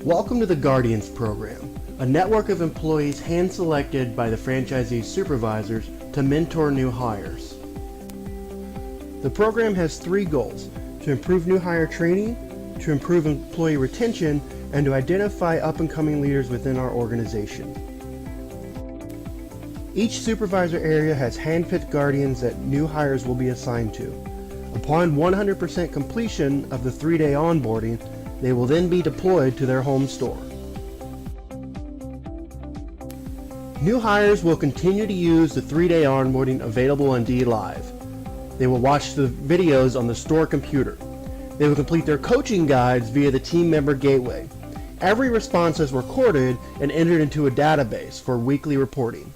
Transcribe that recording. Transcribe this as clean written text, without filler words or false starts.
Welcome to the Guardians Program, a network of employees hand-selected by the franchisee supervisors to mentor new hires. The program has three goals: to improve new hire training, to improve employee retention, and to identify up-and-coming leaders within our organization. Each supervisor area has hand-picked guardians that new hires will be assigned to. Upon 100% completion of the 3-day onboarding, they will then be deployed to their home store. New hires will continue to use the 3-day onboarding available on DLive. They will watch the videos on the store computer. They will complete their coaching guides via the team member gateway. Every response is recorded and entered into a database for weekly reporting.